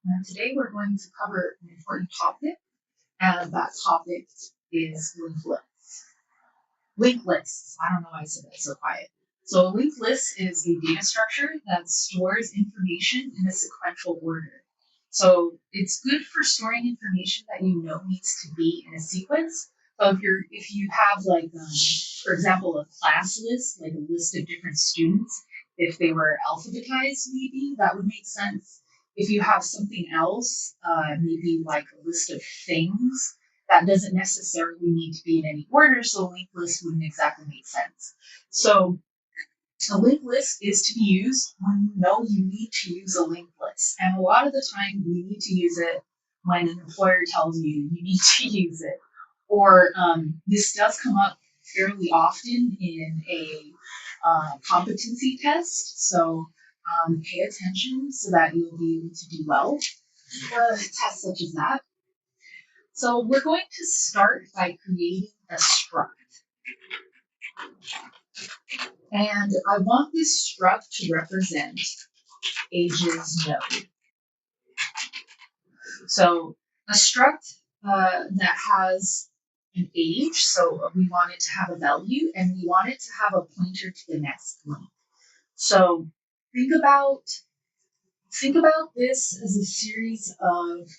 and today we're going to cover an important topic, and that topic is linked lists. Linked lists. I don't know why I said that so quiet. So a linked list is a data structure that stores information in a sequential order. So it's good for storing information that you know needs to be in a sequence. So if you have for example, a class list, like a list of different students, if they were alphabetized, maybe that would make sense. If you have something else, maybe like a list of things, that doesn't necessarily need to be in any order, so a linked list wouldn't exactly make sense. So a linked list is to be used when you know you need to use a linked list. And a lot of the time you need to use it when an employer tells you you need to use it. Or this does come up fairly often in a competency test. So pay attention so that you'll be able to do well. Tests such as that. So we're going to start by creating a struct. And I want this struct to represent ages node. So a struct that has an age, so we want it to have a value, and we want it to have a pointer to the next link. So think about this as a series of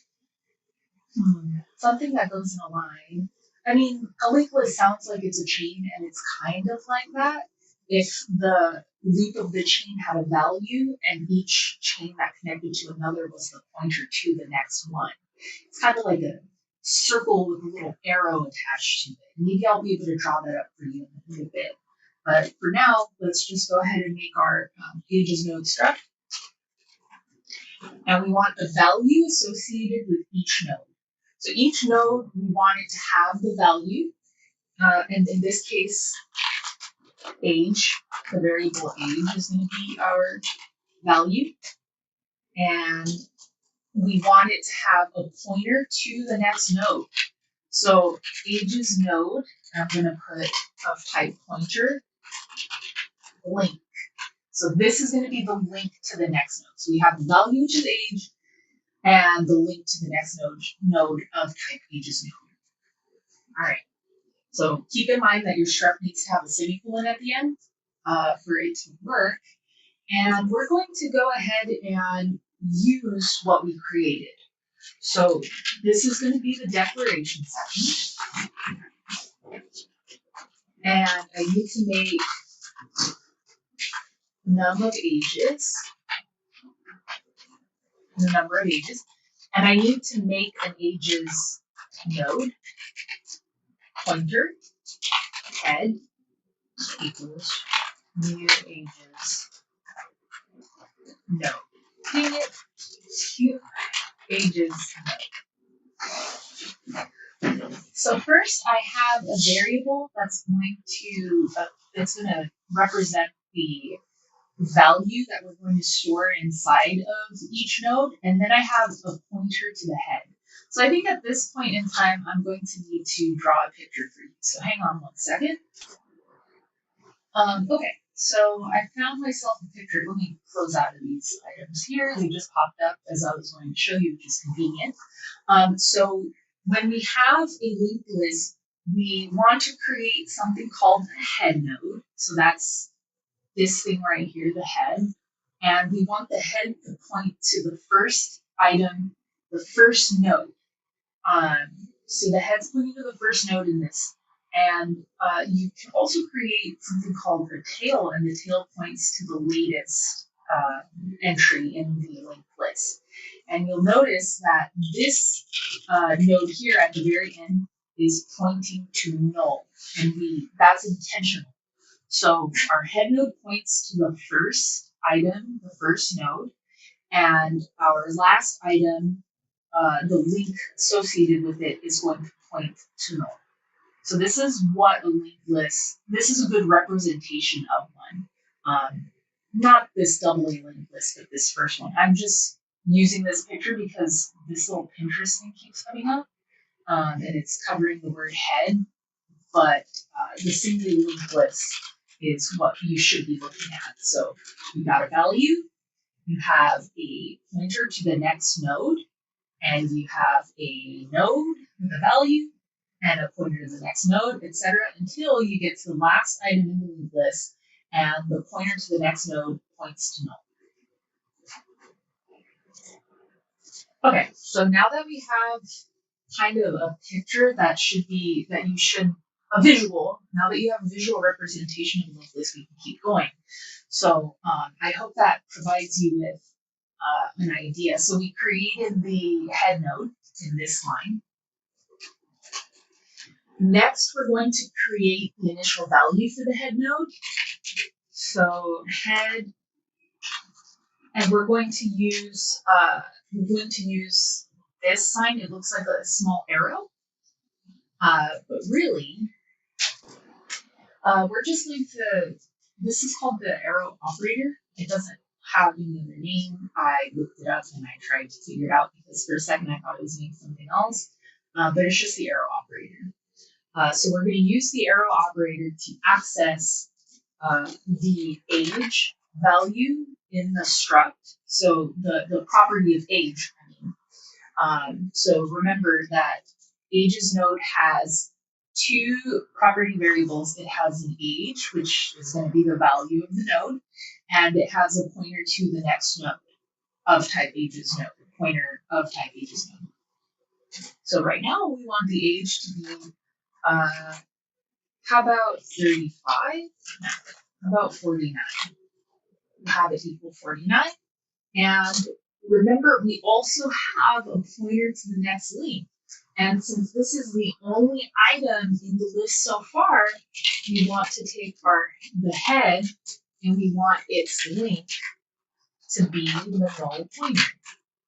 something that goes in a line. I mean, a linked list sounds like it's a chain, and it's kind of like that. If the loop of the chain had a value, and each chain that connected to another was the pointer to the next one, it's kind of like a circle with a little arrow attached to it. Maybe I'll be able to draw that up for you in a little bit. But for now, let's just go ahead and make our ages node struct. And we want a value associated with each node. So each node, we want it to have the value, and in this case, age, the variable age is going to be our value, and we want it to have a pointer to the next node. So ages node, I'm going to put of type pointer link. So this is going to be the link to the next node. So we have the value, which is age, and the link to the next node of type ages node. All right. So keep in mind that your struct needs to have a semicolon at the end for it to work. And we're going to go ahead and use what we created. So this is going to be the declaration section. And I need to make num of ages, the number of ages, and I need to make an ages node, pointer, head equals new ages node. New ages node. So first I have a variable that's going to represent the value that we're going to store inside of each node, and then I have a pointer to the head. So I think at this point in time, I'm going to need to draw a picture for you. So hang on one second. Okay, so I found myself a picture. Let me close out of these items here. They just popped up as I was going to show you, which is convenient. So when we have a linked list, we want to create something called a head node. So that's this thing right here, the head. And we want the head to point to the first item, the first node. So the head's pointing to the first node in this. And you can also create something called a tail, and the tail points to the latest entry in the linked list. And you'll notice that this node here at the very end is pointing to null, and that's intentional. So our head node points to the first item, the first node, and our last item, the link associated with it, is going to point to null. So this is what a linked list, this is a good representation of one. Not this double A linked list, but this first one. I'm just using this picture because this little Pinterest thing keeps coming up, and it's covering the word head, but the singly linked list is what you should be looking at. So we got a value, you have a pointer to the next node, and you have a node with a value, and a pointer to the next node, etc., until you get to the last item in the linked list, and the pointer to the next node points to null. Okay, so now that we have kind of a picture that a visual, now that you have a visual representation of the linked list, we can keep going. So I hope that provides you with an idea. So we created the head node in this line. Next, we're going to create the initial value for the head node. So head, and we're going to use this sign. It looks like a small arrow, but really, we're just going to. This is called the arrow operator. It doesn't have any other name. I looked it up and I tried to figure it out because for a second I thought it was named something else, but it's just the arrow operator. So we're going to use the arrow operator to access the age value in the struct. So the property of age, so remember that ages node has two property variables. It has an age, which is going to be the value of the node, and it has a pointer to the next node of type ages node, pointer of type ages node. So right now we want the age to be, how about 35? No, how about 49? We have it equal 49. And remember, we also have a pointer to the next link. And since this is the only item in the list so far, we want to take the head and we want its link to be the null pointer,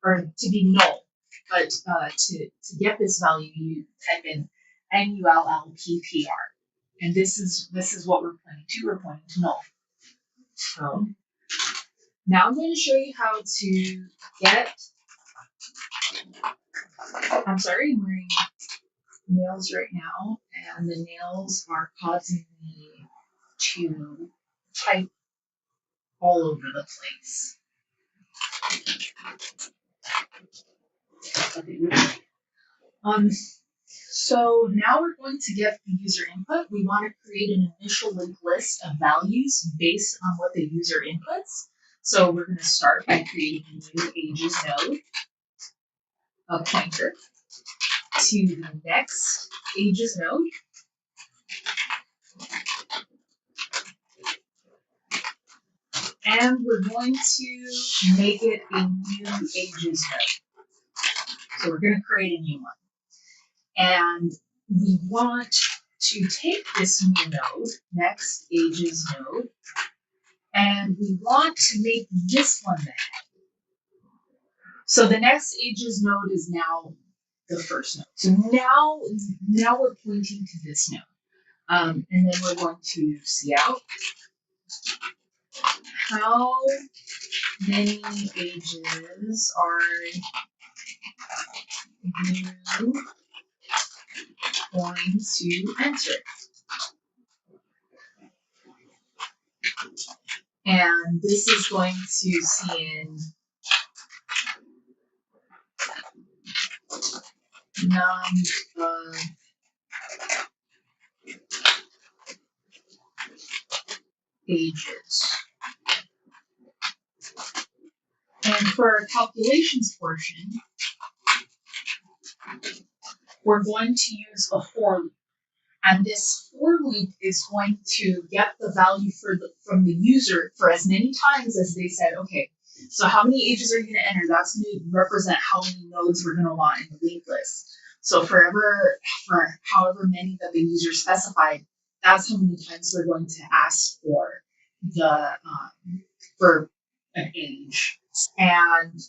or to be null. But to get this value, you type in nullppr. And this is what we're pointing to. We're pointing to null. So now I'm going to show you how to get. I'm sorry, I'm wearing nails right now, and the nails are causing me to type all over the place. Okay, so now we're going to get the user input. We want to create an initial linked list of values based on what the user inputs. So we're going to start by creating a new ages node, a pointer to the next ages node. And we're going to make it a new ages node. So we're going to create a new one. And we want to take this new node, next ages node, and we want to make this one the head. So the next ages node is now the first node. So now we're pointing to this node. And then we're going to see out how many ages are you going to enter. And this is going to see in num of ages. And for our calculations portion, we're going to use a for loop. And this for loop is going to get the value from the user for as many times as they said, okay, so how many ages are you going to enter? That's going to represent how many nodes we're going to want in the linked list. So for however many that the user specified, that's how many times we're going to ask for for an age. And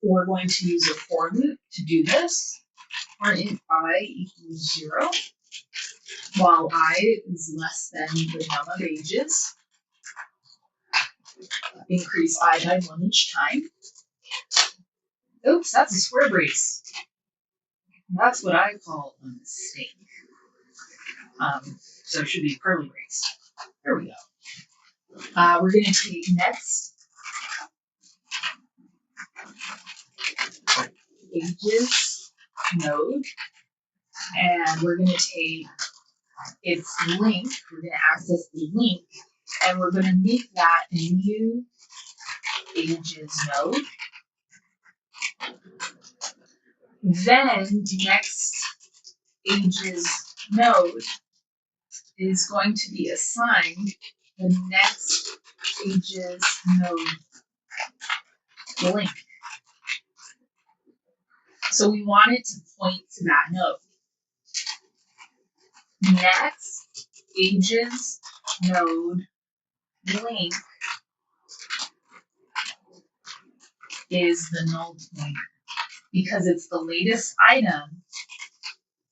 we're going to use a for loop to do this. For if I equals 0, while I is less than the num of ages, increase I by 1 each time. Oops, that's a square brace. That's what I call a mistake. So it should be a curly brace. There we go. We're going to take next ages node, and we're going to take its link, we're going to access the link, and we're going to make that a new ages node. Then the next ages node is going to be assigned the next ages node link. So we want it to point to that node. Next ages node link is the null pointer because it's the latest item.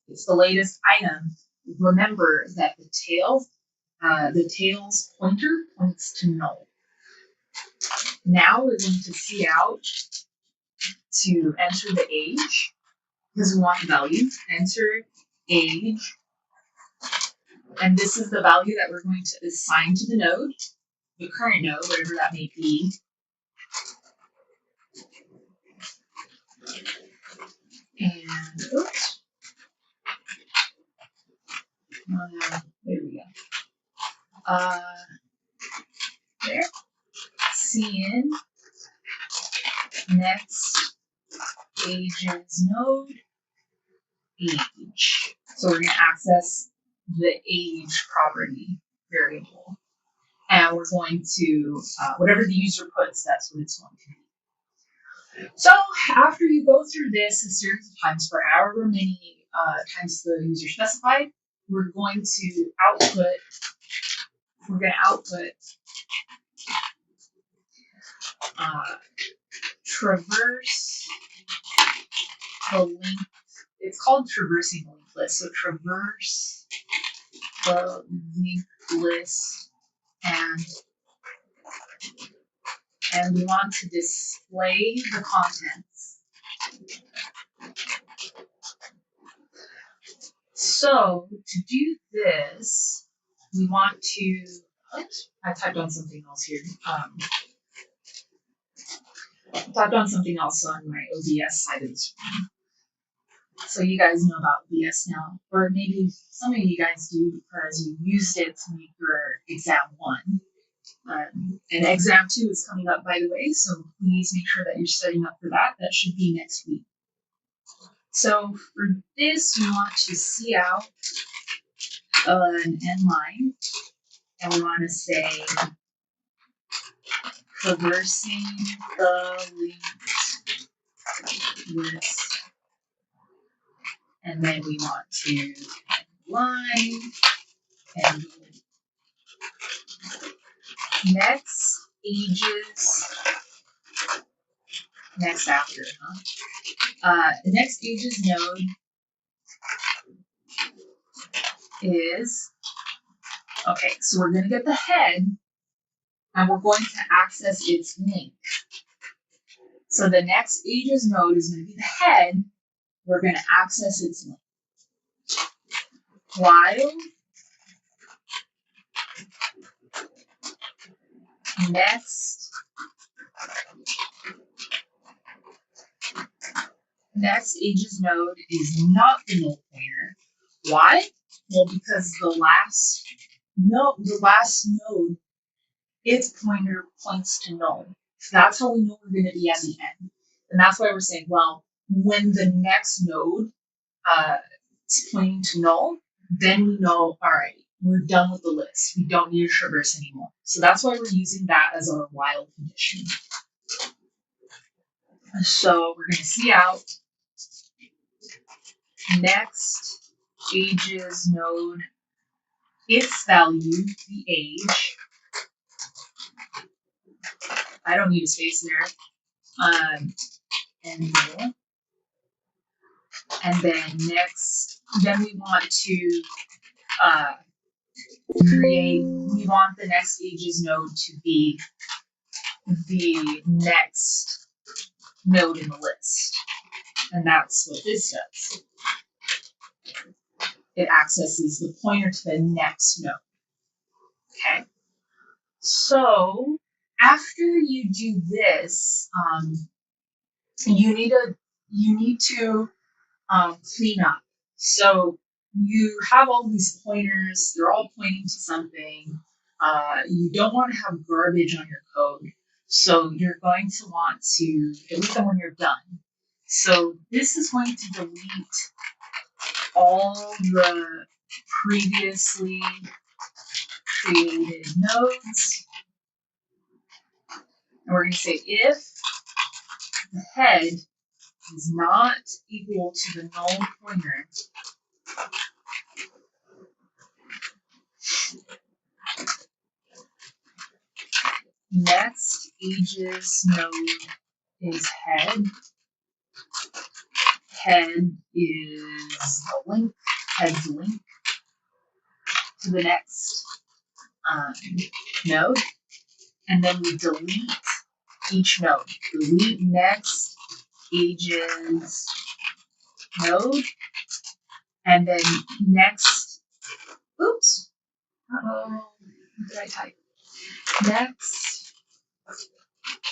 It's the latest item. Remember that the tail's pointer points to null. Now we're going to see out to enter the age because we want the value. Enter age, and this is the value that we're going to assign to the node, the current node, whatever that may be. And oops. There we go. There. Cin next ages node age. So we're going to access the age property variable. And we're going to, whatever the user puts, that's what it's going to be. So after you go through this a series of times for however many times the user specified, we're going to output traverse the link. It's called traversing the link list. So traverse the link list, and we want to display the contents. So to do this, we want to, oops, I typed on something else here. I typed on something else on my OBS side of the screen. So you guys know about OBS now, or maybe some of you guys do because you used it to make your exam 1. And exam 2 is coming up, by the way, so please make sure that you're studying up for that. That should be next week. So for this, we want to see out an end line, and we want to say traversing the linked list, and then we want to end line and next ages, next after, the next ages node is, okay, so we're going to get the head, and we're going to access its link. So the next ages node is going to be the head. We're going to access its link. While next ages node is not the null pointer. Why? Well, because the last node, its pointer points to null. So that's how we know we're going to be at the end. And that's why we're saying, well, when the next node is pointing to null, then we know, all right, we're done with the list. We don't need to traverse anymore. So that's why we're using that as our while condition. So we're going to see out next ages node, its value, the age. I don't need a space there. And then we want to we want the next ages node to be the next node in the list. And that's what this does. It accesses the pointer to the next node. Okay. So after you do this, you need to you need to clean up. So you have all these pointers, they're all pointing to something. You don't want to have garbage on your code. So you're going to want to delete them when you're done. So this is going to delete all the previously created nodes. And we're going to say if the head is not equal to the null pointer, next ages node is head. Head is a link. Head's a link to the next node. And then we delete each node. Delete next ages node. And then next, oops. Uh-oh. What did I type? Next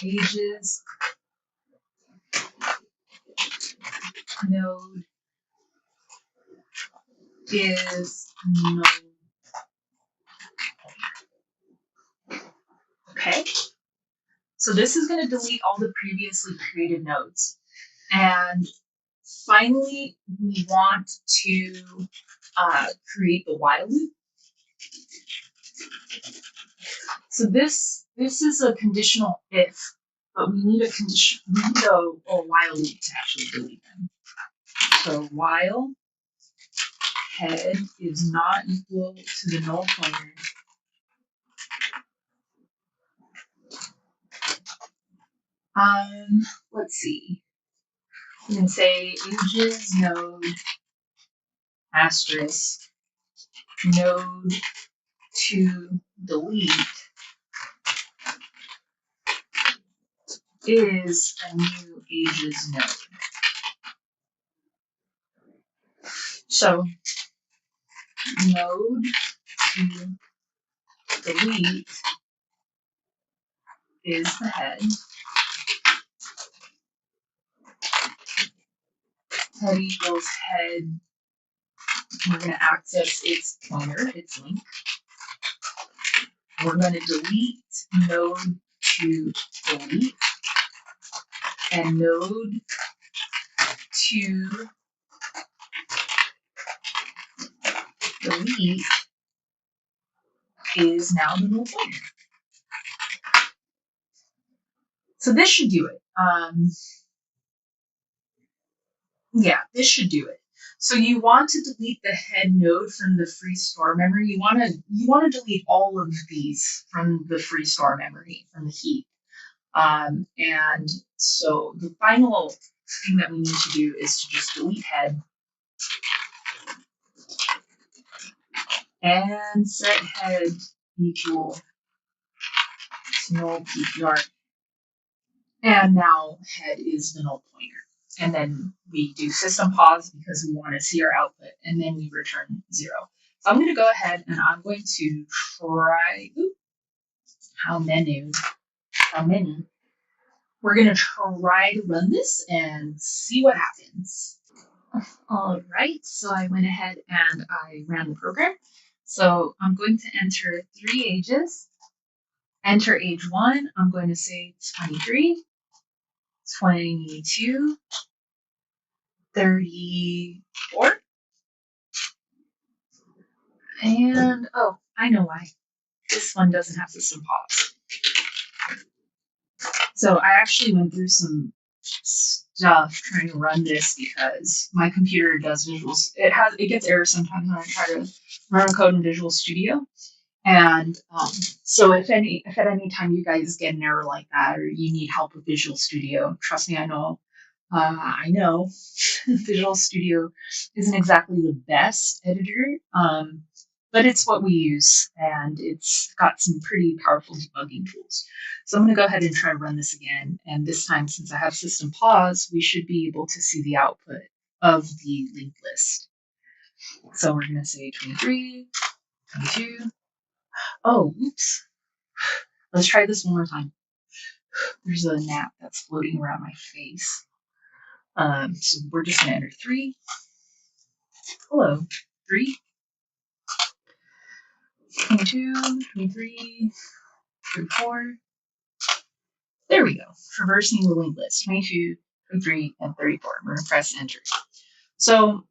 ages node is node. Okay. So this is going to delete all the previously created nodes. And finally, we want to create the while loop. So this is a conditional if, but we need a while loop to actually delete them. So while head is not equal to the null pointer, let's see. We can say ages node asterisk node to delete is a new ages node. So node to delete is the head. Head equals head. We're going to access its pointer, its link. We're going to delete node to delete, and node to delete is now the null pointer. So this should do it. Yeah, this should do it. So you want to delete the head node from the free store memory. You want to delete all of these from the free store memory, from the heap. And so the final thing that we need to do is to just delete head and set head equal to null PTR. And now head is the null pointer. And then we do system pause because we want to see our output, and then we return 0. So I'm going to go ahead and I'm going to try, how many? We're going to try to run this and see what happens. All right, so I went ahead and I ran the program. So I'm going to enter 3 ages. Enter age 1, I'm going to say 23, 22, 34. And, oh, I know why. This one doesn't have system pause. So I actually went through some stuff trying to run this because my computer does visuals. It gets errors sometimes when I try to run code in Visual Studio. And so if at any time you guys get an error like that or you need help with Visual Studio, trust me, I know Visual Studio isn't exactly the best editor, but it's what we use, and it's got some pretty powerful debugging tools. So I'm going to go ahead and try to run this again, and this time, since I have system pause, we should be able to see the output of the linked list. So we're going to say 23, 22. Oh, oops. Let's try this one more time. There's a gnat that's floating around my face. So we're just going to enter 3. Hello, 3, 22, 23, 34. There we go. Traversing the linked list, 22, 23, and 34. We're going to press enter. So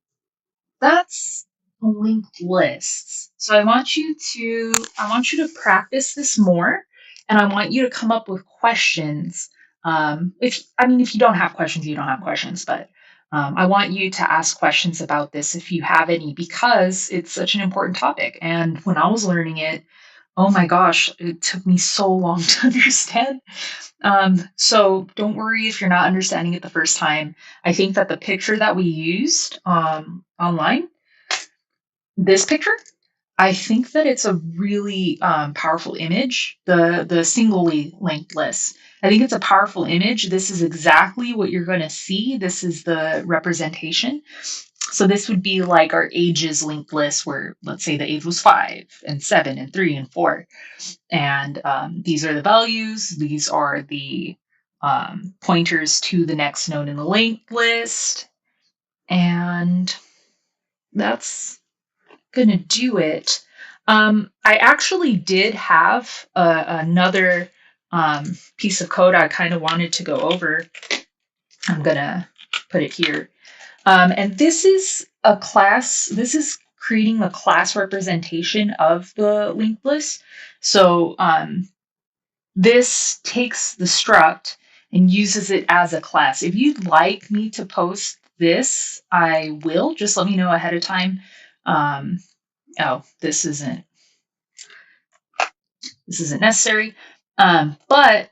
that's linked lists. So I want you to practice this more, and I want you to come up with questions. If you don't have questions, you don't have questions, but I want you to ask questions about this if you have any, because it's such an important topic. And when I was learning it, oh my gosh, it took me so long to understand. So don't worry if you're not understanding it the first time. I think that the picture that we used online, this picture, I think that it's a really powerful image, the singly linked list. I think it's a powerful image. This is exactly what you're going to see. This is the representation. So this would be like our ages linked list where, let's say, the age was 5 and 7 and 3 and 4. And these are the values. These are the pointers to the next node in the linked list. And that's going to do it. I actually did have another piece of code I kind of wanted to go over. I'm going to put it here. And this is a class. This is creating a class representation of the linked list. So this takes the struct and uses it as a class. If you'd like me to post this, I will. Just let me know ahead of time. Oh, this isn't necessary. But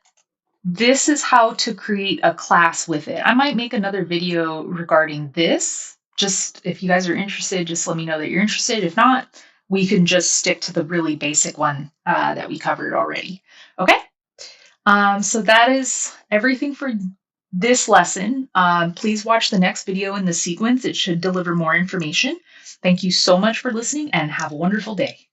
this is how to create a class with it. I might make another video regarding this. Just if you guys are interested, just let me know that you're interested. If not, we can just stick to the really basic one that we covered already. Okay? So that is everything for this lesson. Please watch the next video in the sequence. It should deliver more information. Thank you so much for listening and have a wonderful day.